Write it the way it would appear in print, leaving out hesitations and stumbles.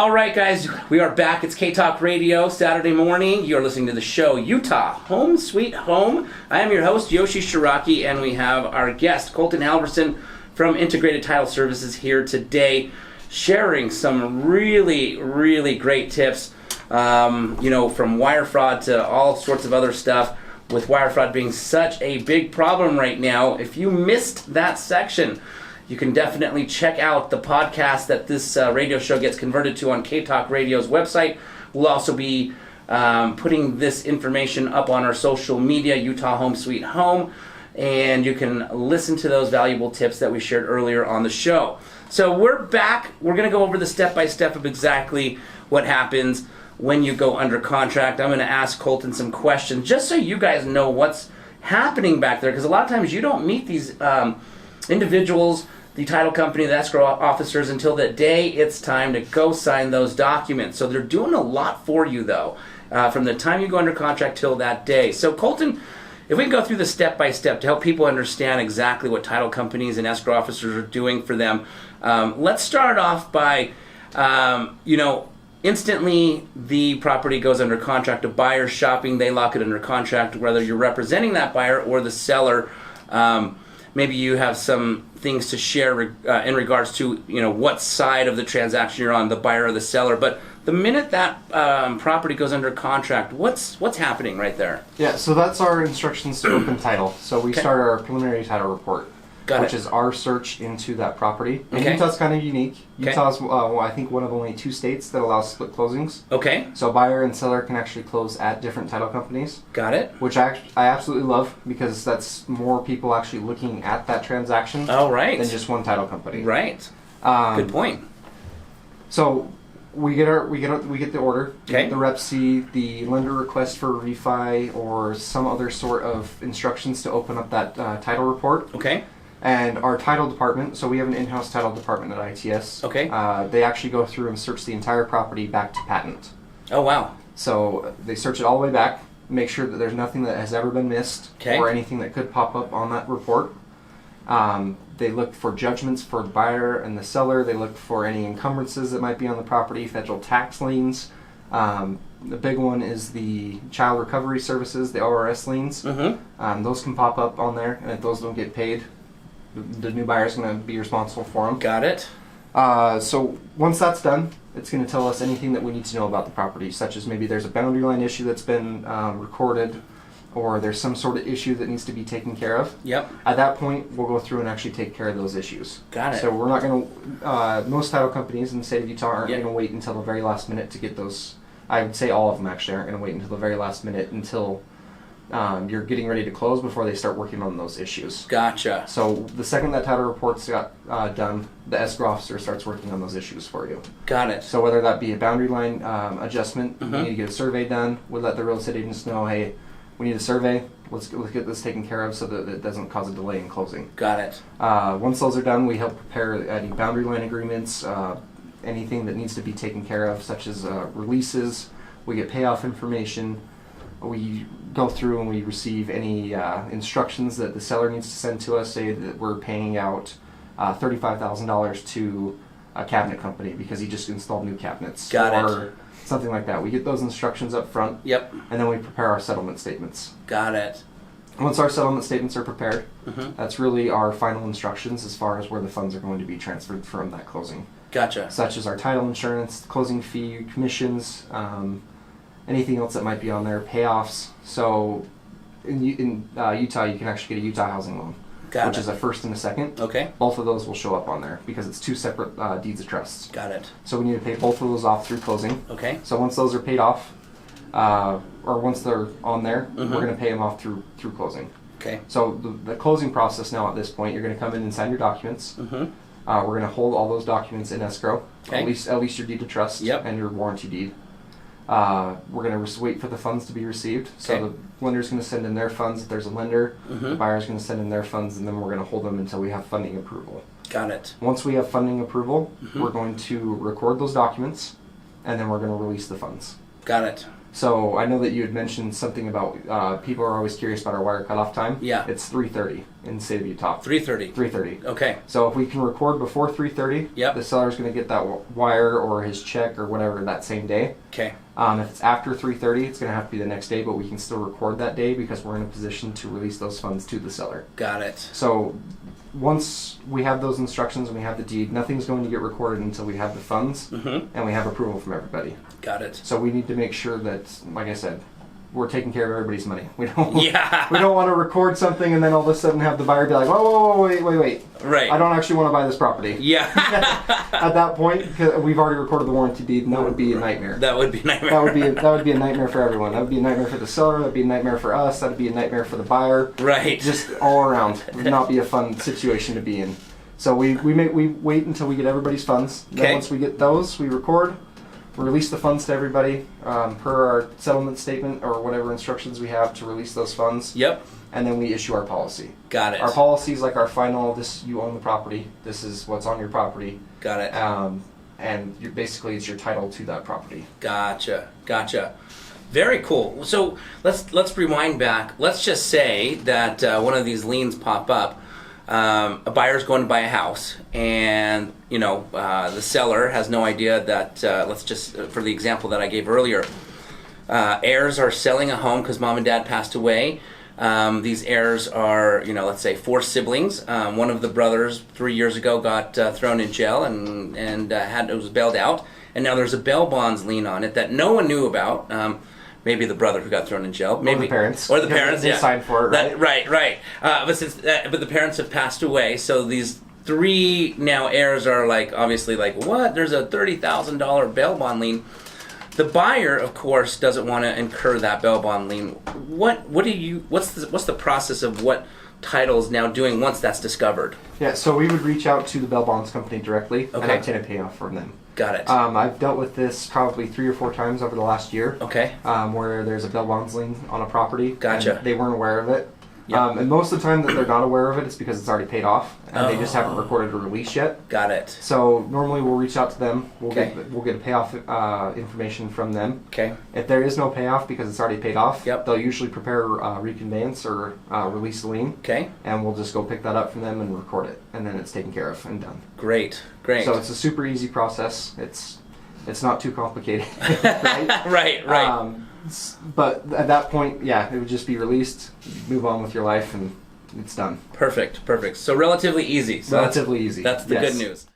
All right, guys, we are back. It's K-Talk Radio, Saturday morning. You're listening to the show, Utah, Home Sweet Home. I am your host, Yoshi Shiraki, and we have our guest, Colton Halverson from Integrated Title Services here today, sharing some really, really great tips, from wire fraud to all sorts of other stuff, with wire fraud being such a big problem right now. If you missed that section, you can definitely check out the podcast that this radio show gets converted to on K-Talk Radio's website. We'll also be putting this information up on our social media, Utah Home Sweet Home, and you can listen to those valuable tips that we shared earlier on the show. So we're back. We're going to go over the step-by-step of exactly what happens when you go under contract. I'm going to ask Colton some questions just so you guys know what's happening back there, because a lot of times you don't meet these individuals, the title company, the escrow officers, until the day it's time to go sign those documents. So they're doing a lot for you, though, from the time you go under contract till that day. So Colton, if we can go through the step-by-step to help people understand exactly what title companies and escrow officers are doing for them, let's start off by, instantly the property goes under contract. A buyer's shopping, they lock it under contract, whether you're representing that buyer or the seller. Maybe you have some things to share in regards to what side of the transaction you're on, the buyer or the seller. But the minute that property goes under contract, what's happening right there? Yeah, so that's our instructions to open title. So we start our preliminary title report, which is our search into that property. And Utah's kind of unique. Utah's, I think, one of only 2 states that allows split closings. Okay. So buyer and seller can actually close at different title companies. Got it. Which I absolutely love, because that's more people actually looking at that transaction than just one title company. Right. Good point. So we get the order. Okay. The rep see the lender request for refi or some other sort of instructions to open up that title report. Okay. And our title department, so we have an in-house title department at ITS. Okay. They actually go through and search the entire property back to patent. Oh, wow. So they search it all the way back, make sure that there's nothing that has ever been missed or anything that could pop up on that report. They look for judgments for the buyer and the seller. They look for any encumbrances that might be on the property, federal tax liens. The big one is the child recovery services, the ORS liens. Mm-hmm. Those can pop up on there, and if those don't get paid, the new buyer is going to be responsible for them. Got it. So once that's done, it's going to tell us anything that we need to know about the property, such as maybe there's a boundary line issue that's been recorded, or there's some sort of issue that needs to be taken care of. Yep. At that point, we'll go through and actually take care of those issues. Got it. So we're not going to, most title companies in the state of Utah aren't going to wait until the very last minute to get those. I would say all of them actually aren't going to wait until the very last minute until you're getting ready to close before they start working on those issues. Gotcha. So the second that title report's got done, the escrow officer starts working on those issues for you. Got it. So whether that be a boundary line adjustment, you need to get a survey done, we'll let the real estate agents know, hey, we need a survey, let's get this taken care of so that it doesn't cause a delay in closing. Got it. Once those are done, we help prepare any boundary line agreements, anything that needs to be taken care of, such as releases. We get payoff information. We go through and we receive any instructions that the seller needs to send to us, say that we're paying out $35,000 to a cabinet company because he just installed new cabinets. Or something like that. We get those instructions up front. Yep. And then we prepare our settlement statements. Got it. Once our settlement statements are prepared, that's really our final instructions as far as where the funds are going to be transferred from that closing. Gotcha. Such as our title insurance, closing fee, commissions, anything else that might be on there, payoffs. So in Utah, you can actually get a Utah housing loan, which is a first and a second. Okay. Both of those will show up on there because it's 2 separate deeds of trust. Got it. So we need to pay both of those off through closing. Okay. So once those are paid off, or once they're on there, we're going to pay them off through closing. Okay. So the closing process now at this point, you're going to come in and sign your documents. We're going to hold all those documents in escrow, at least your deed of trust and your warranty deed. We're going to wait for the funds to be received. So the lender's going to send in their funds if there's a lender. The buyer's going to send in their funds, and then we're going to hold them until we have funding approval. Got it. Once we have funding approval, we're going to record those documents, and then we're going to release the funds. Got it. So I know that you had mentioned something about people are always curious about our wire cutoff time. Yeah. It's 3:30 in the state of Utah. 3:30. 3:30. Okay. So if we can record before 3:30, Yep. the seller's going to get that wire or his check or whatever that same day. Okay. If it's after 3:30, it's going to have to be the next day, but we can still record that day because we're in a position to release those funds to the seller. Got it. So once we have those instructions and we have the deed, nothing's going to get recorded until we have the funds and we have approval from everybody. Got it. So we need to make sure that, like I said, we're taking care of everybody's money. We don't. Yeah. We don't want to record something and then all of a sudden have the buyer be like, whoa, wait. Right. I don't actually want to buy this property. Yeah. At that point, because we've already recorded the warranty deed, and that would be a nightmare. That would be a nightmare. That would be a nightmare for everyone. That would be a nightmare for the seller. That would be a nightmare for us. That would be a nightmare for the buyer. Right. Just all around. It would not be a fun situation to be in. So we wait until we get everybody's funds. Then Okay. once we get those, we record. We release the funds to everybody per our settlement statement or whatever instructions we have to release those funds. Yep. And then we issue our policy. Got it. Our policy is like our final, this, you own the property, this is what's on your property. Got it. And basically it's your title to that property. Gotcha. Very cool. So let's rewind back. Let's just say that one of these liens pop up. A buyer's going to buy a house, and the seller has no idea that. Let's just, for the example that I gave earlier, heirs are selling a home because mom and dad passed away. These heirs are, let's say 4 siblings. One of the brothers 3 years ago got thrown in jail and was bailed out, and now there's a bail bonds lien on it that no one knew about. Maybe the brother who got thrown in jail. Maybe or the parents. Or the parents, they signed for it, right? Right. But the parents have passed away, so these 3 now heirs are obviously what? There's a $30,000 bail bond lien. The buyer, of course, doesn't want to incur that bail bond lien. What's the process of what title's now doing once that's discovered? Yeah, so we would reach out to the bail bonds company directly and obtain a payoff from them. Got it. I've dealt with this probably 3 or 4 times over the last year. Okay. Where there's a bail bonds lien on a property. Gotcha. And they weren't aware of it. Yep. And most of the time that they're not aware of it, it's because it's already paid off and they just haven't recorded a release yet. Got it. So normally we'll reach out to them. We'll Okay. get a payoff information from them. Okay. If there is no payoff because it's already paid off, Yep. they'll usually prepare reconveyance or release the lien. Okay. And we'll just go pick that up from them and record it, and then it's taken care of and done. Great. So it's a super easy process. It's not too complicated, right? Right. But at that point, it would just be released, move on with your life, and it's done. Perfect. So relatively easy. So Relatively easy. That's the good news.